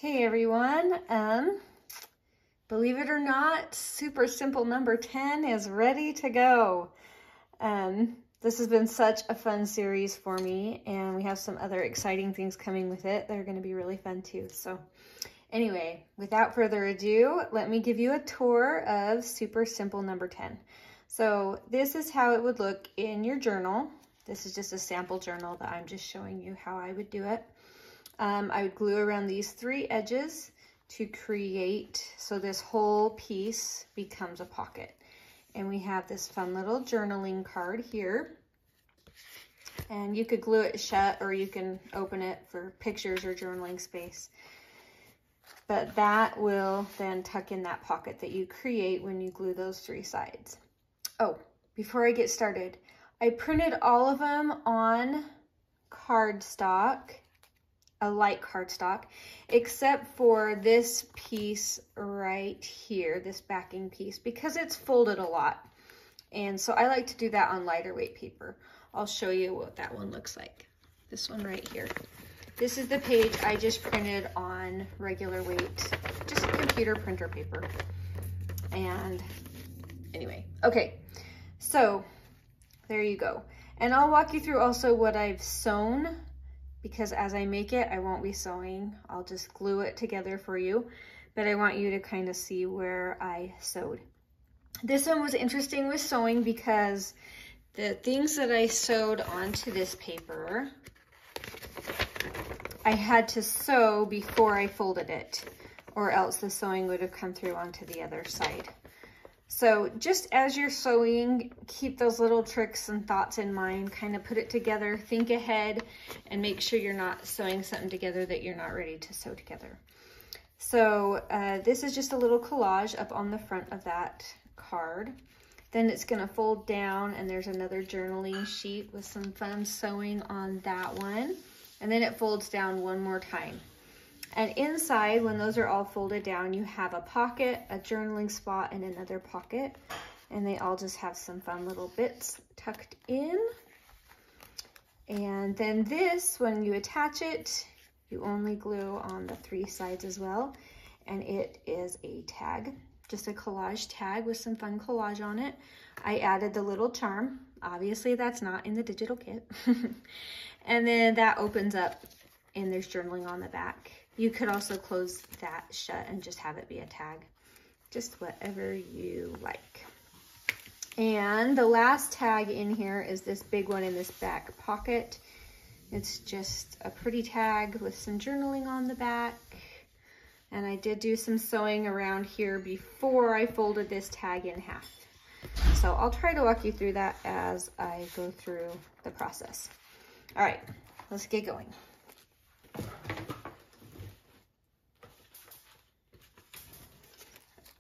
Hey everyone, believe it or not, super simple number 10 is ready to go. This has been such a fun series for me, and we have some other exciting things coming with it that are going to be really fun too. So anyway, without further ado, let me give you a tour of super simple number 10. So this is how it would look in your journal. This is just a sample journal that I'm just showing you how I would do it. I would glue around these three edges to create, so this whole piece becomes a pocket. And we have this fun little journaling card here. And you could glue it shut or you can open it for pictures or journaling space. But that will then tuck in that pocket that you create when you glue those three sides. Oh, before I get started, I printed all of them on cardstock, a light cardstock, except for this piece right here, this backing piece, because it's folded a lot. And so I like to do that on lighter weight paper. I'll show you what that one looks like. This one right here. This is the page I just printed on regular weight, just computer printer paper. And anyway, okay, so there you go. And I'll walk you through also what I've sewn, because as I make it, I won't be sewing. I'll just glue it together for you, but I want you to kind of see where I sewed. This one was interesting with sewing because the things that I sewed onto this paper, I had to sew before I folded it, or else the sewing would have come through onto the other side. So just as you're sewing, keep those little tricks and thoughts in mind, kind of put it together, think ahead, and make sure you're not sewing something together that you're not ready to sew together. So this is just a little collage up on the front of that card. Then it's gonna fold down and there's another journaling sheet with some fun sewing on that one. And then it folds down one more time. And inside, when those are all folded down, you have a pocket, a journaling spot, and another pocket. And they all just have some fun little bits tucked in. And then this, when you attach it, you only glue on the three sides as well. And it is a tag, just a collage tag with some fun collage on it. I added the little charm. Obviously, that's not in the digital kit. And then that opens up and there's journaling on the back. You could also close that shut and just have it be a tag, just whatever you like. And the last tag in here is this big one in this back pocket. It's just a pretty tag with some journaling on the back. And I did do some sewing around here before I folded this tag in half. So I'll try to walk you through that as I go through the process. All right, let's get going.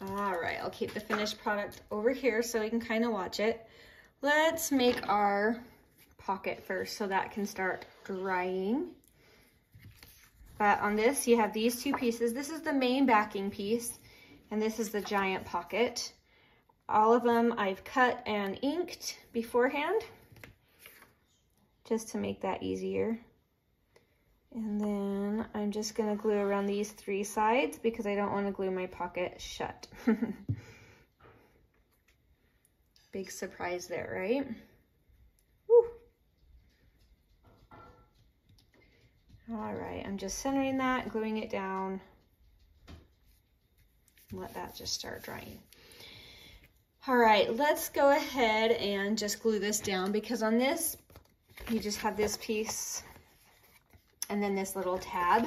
All right, I'll keep the finished product over here so we can kind of watch it. Let's make our pocket first so that can start drying. But on this, you have these two pieces. This is the main backing piece, and this is the giant pocket. All of them I've cut and inked beforehand, just to make that easier. And then I'm just gonna glue around these three sides because I don't wanna glue my pocket shut. Big surprise there, right? Woo. All right, I'm just centering that, gluing it down. Let that just start drying. All right, let's go ahead and just glue this down because on this, you just have this piece and then this little tab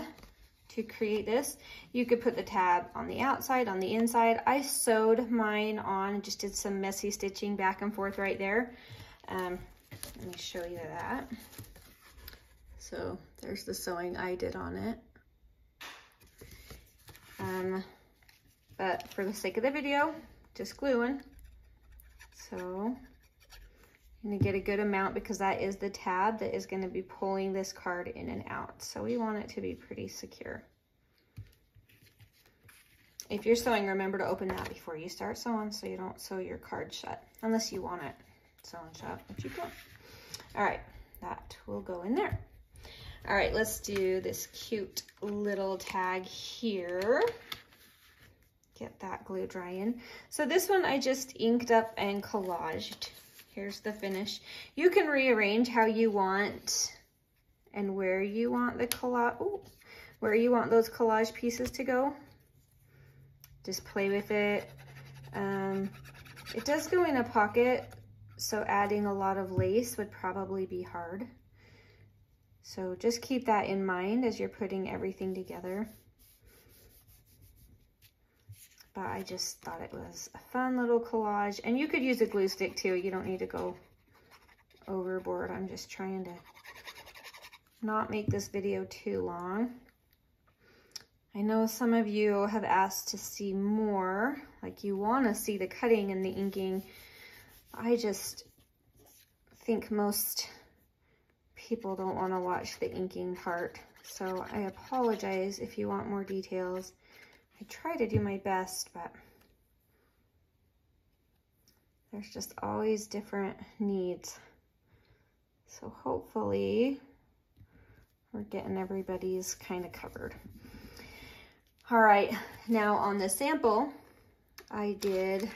to create this. You could put the tab on the outside, on the inside. I sewed mine on, just did some messy stitching back and forth right there. Let me show you that. So there's the sewing I did on it. But for the sake of the video, just gluing. So I'm gonna get a good amount because that is the tab that is gonna be pulling this card in and out. So we want it to be pretty secure. If you're sewing, remember to open that before you start sewing so you don't sew your card shut, unless you want it sewn shut, which you don't. All right, that will go in there. All right, let's do this cute little tag here. Get that glue drying. So this one I just inked up and collaged. Here's the finish. You can rearrange how you want and where you want the where you want those collage pieces to go. Just play with it. It does go in a pocket, so adding a lot of lace would probably be hard. So just keep that in mind as you're putting everything together. But I just thought it was a fun little collage. And you could use a glue stick too. You don't need to go overboard. I'm just trying to not make this video too long. I know some of you have asked to see more, like you want to see the cutting and the inking. I just think most people don't want to watch the inking part. So I apologize if you want more details. I try to do my best, but there's just always different needs. So hopefully we're getting everybody's kind of covered. All right, now on the sample, I did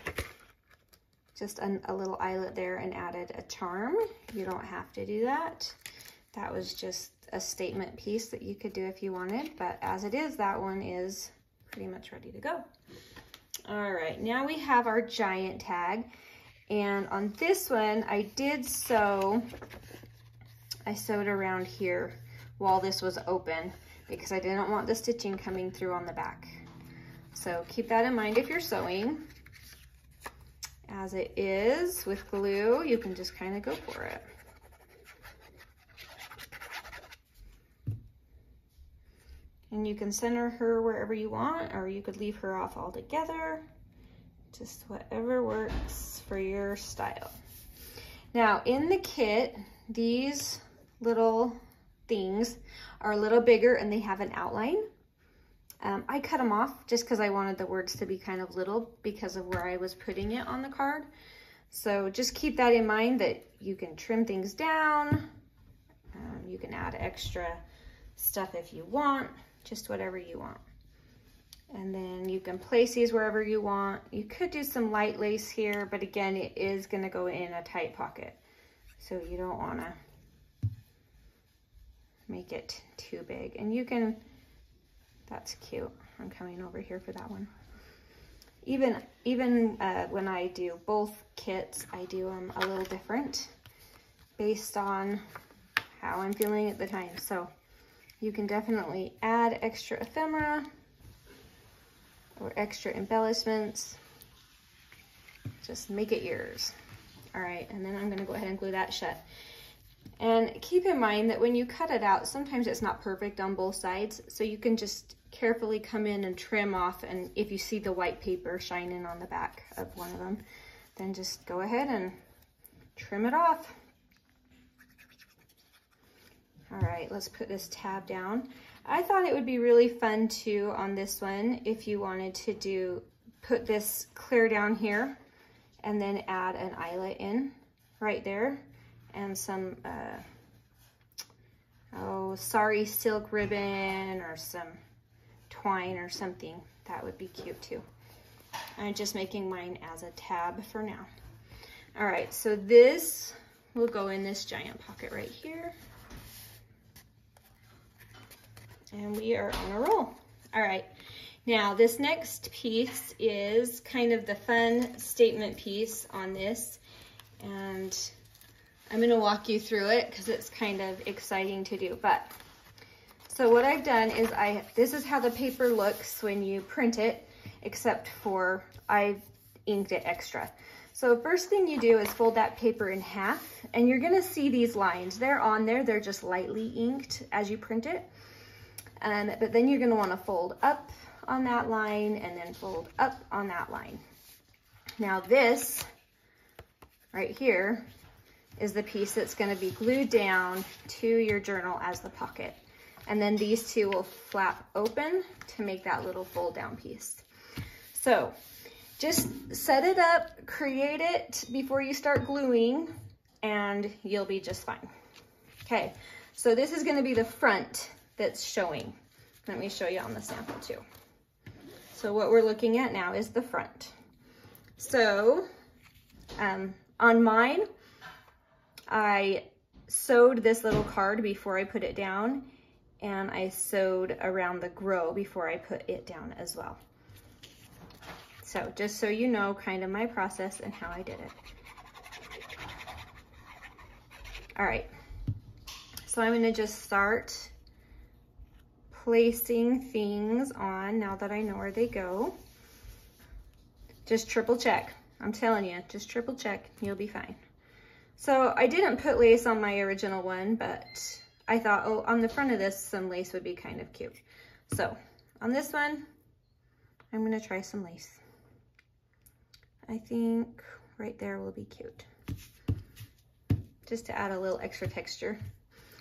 just a little eyelet there and added a charm. You don't have to do that. That was just a statement piece that you could do if you wanted, but as it is, that one is pretty much ready to go. All right, now we have our giant tag. And on this one, I sewed around here while this was open because I didn't want the stitching coming through on the back. So keep that in mind if you're sewing. As it is with glue, you can just kind of go for it. And you can center her wherever you want, or you could leave her off altogether. Just whatever works for your style. Now in the kit, these little things are a little bigger and they have an outline. I cut them off just because I wanted the words to be kind of little because of where I was putting it on the card. So just keep that in mind that you can trim things down. You can add extra stuff if you want, just whatever you want. And then you can place these wherever you want. You could do some light lace here, but again, it is going to go in a tight pocket. So you don't want to make it too big. And you can, that's cute. I'm coming over here for that one. Even when I do both kits, I do them a little different based on how I'm feeling at the time. So you can definitely add extra ephemera or extra embellishments. Just make it yours. All right, and then I'm gonna go ahead and glue that shut. And keep in mind that when you cut it out, sometimes it's not perfect on both sides, so you can just carefully come in and trim off, and if you see the white paper shining on the back of one of them, then just go ahead and trim it off. All right, let's put this tab down. I thought it would be really fun too on this one if you wanted to put this clear down here and then add an eyelet in right there and some, sari silk ribbon or some twine or something. That would be cute too. I'm just making mine as a tab for now. All right, so this will go in this giant pocket right here. And we are on a roll. All right, now this next piece is kind of the fun statement piece on this. And I'm gonna walk you through it because it's kind of exciting to do. But so what I've done is this is how the paper looks when you print it, except for I've inked it extra. So first thing you do is fold that paper in half, and you're gonna see these lines. They're on there, they're just lightly inked as you print it. But then you're gonna wanna fold up on that line and then fold up on that line. Now this right here is the piece that's gonna be glued down to your journal as the pocket. And then these two will flap open to make that little fold down piece. So just set it up, create it before you start gluing, and you'll be just fine. Okay, So this is going to be the front that's showing. Let me show you on the sample too. So what we're looking at now is the front. So on mine, I sewed this little card before I put it down, and I sewed around the grow before I put it down as well. So just so you know kind of my process and how I did it. All right, so I'm gonna just start placing things on now that I know where they go. Just triple check. I'm telling you, just triple check, you'll be fine. So I didn't put lace on my original one, but I thought, oh, on the front of this, some lace would be kind of cute. So on this one, I'm gonna try some lace. I think right there will be cute. Just to add a little extra texture.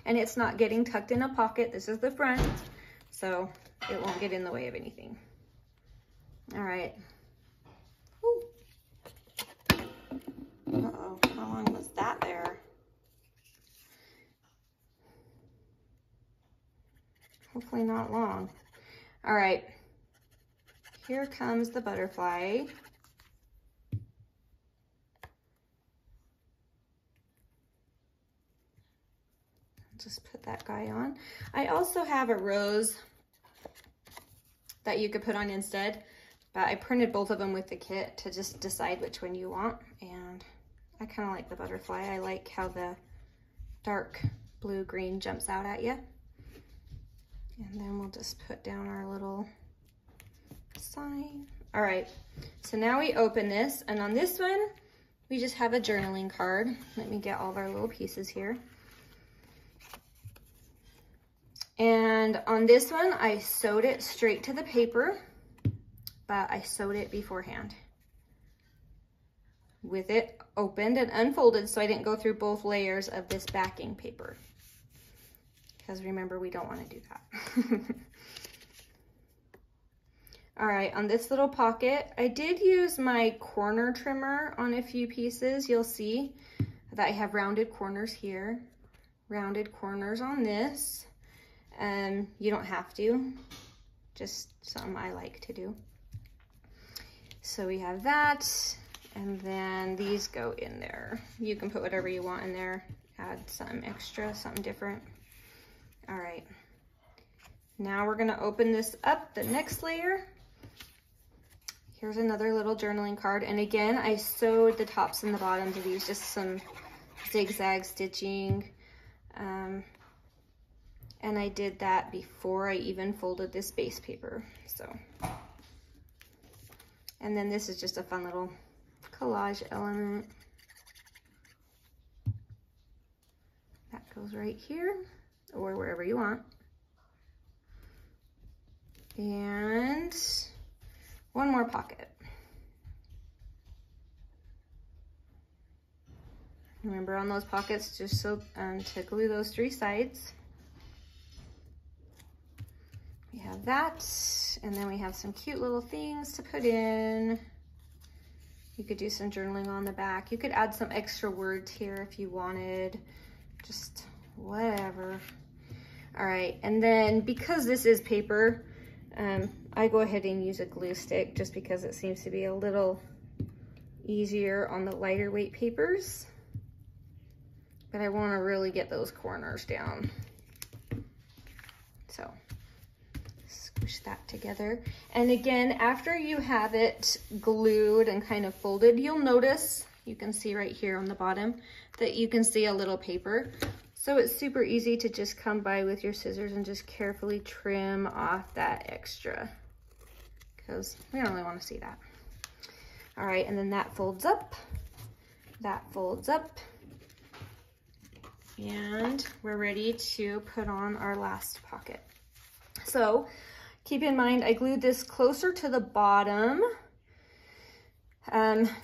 And it's not getting tucked in a pocket. This is the front, so it won't get in the way of anything. All right. Ooh. Uh-oh, how long was that there? Hopefully not long. All right, here comes the butterfly. Just put that guy on. I also have a rose that you could put on instead, but I printed both of them with the kit to just decide which one you want. And I kind of like the butterfly. I like how the dark blue-green jumps out at you. And then we'll just put down our little sign. All right, so now we open this, and on this one, we just have a journaling card. Let me get all of our little pieces here. And on this one, I sewed it straight to the paper, but I sewed it beforehand with it opened and unfolded, so I didn't go through both layers of this backing paper. Because remember, we don't want to do that. All right, on this little pocket, I did use my corner trimmer on a few pieces. You'll see that I have rounded corners here, rounded corners on this. You don't have to, just something I like to do. So we have that, and then these go in there. You can put whatever you want in there, add something extra, something different. All right, now we're gonna open this up, the next layer. Here's another little journaling card, and again, I sewed the tops and the bottoms of these, just some zigzag stitching. And I did that before I even folded this base paper, so. And then this is just a fun little collage element. That goes right here, or wherever you want. And one more pocket. Remember on those pockets, just so to glue those three sides. We have that, and then we have some cute little things to put in. You could do some journaling on the back. You could add some extra words here if you wanted, just whatever. All right, and then because this is paper, I go ahead and use a glue stick just because it seems to be a little easier on the lighter weight papers. But I want to really get those corners down. So squish that together. And again, after you have it glued and kind of folded, you'll notice, you can see right here on the bottom, that you can see a little paper. So it's super easy to just come by with your scissors and just carefully trim off that extra, because we don't really want to see that. All right, and then that folds up, and we're ready to put on our last pocket. So keep in mind, I glued this closer to the bottom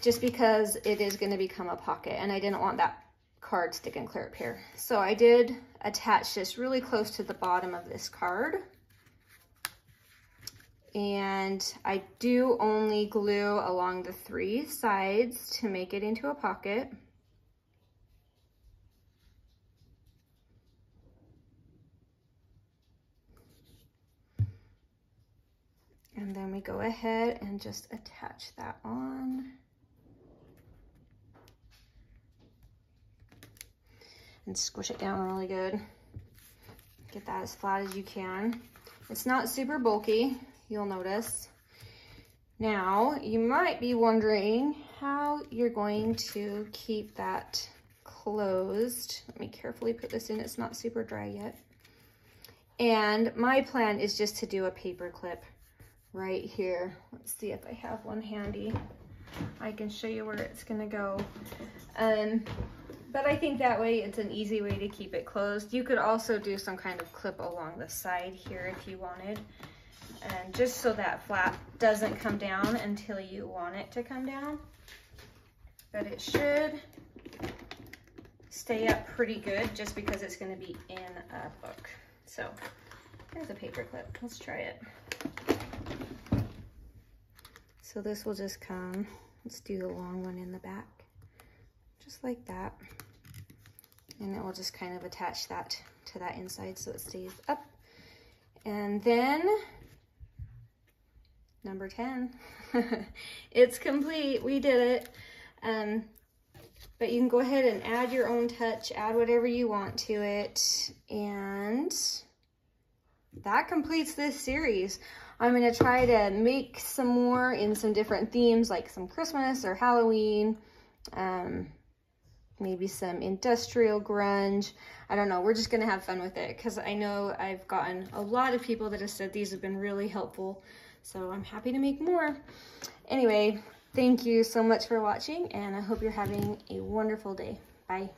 just because it is going to become a pocket, and I didn't want that card sticking clear up here. So I did attach this really close to the bottom of this card. And I do only glue along the three sides to make it into a pocket. And then we go ahead and just attach that on. And squish it down really good. Get that as flat as you can. It's not super bulky, you'll notice. Now, you might be wondering how you're going to keep that closed. Let me carefully put this in, it's not super dry yet. And my plan is just to do a paper clip right here. Let's see if I have one handy. I can show you where it's gonna go. But I think that way it's an easy way to keep it closed. You could also do some kind of clip along the side here if you wanted. And just so that flap doesn't come down until you want it to come down. But it should stay up pretty good just because it's gonna be in a book. So here's a paper clip, let's try it. So this will just come, let's do the long one in the back, just like that. And it will just kind of attach that to that inside so it stays up. And then number 10, it's complete, we did it. But you can go ahead and add your own touch, add whatever you want to it. And that completes this series. I'm gonna try to make some more in some different themes, like some Christmas or Halloween, maybe some industrial grunge. I don't know, we're just gonna have fun with it because I know I've gotten a lot of people that have said these have been really helpful. So I'm happy to make more. Anyway, thank you so much for watching and I hope you're having a wonderful day. Bye.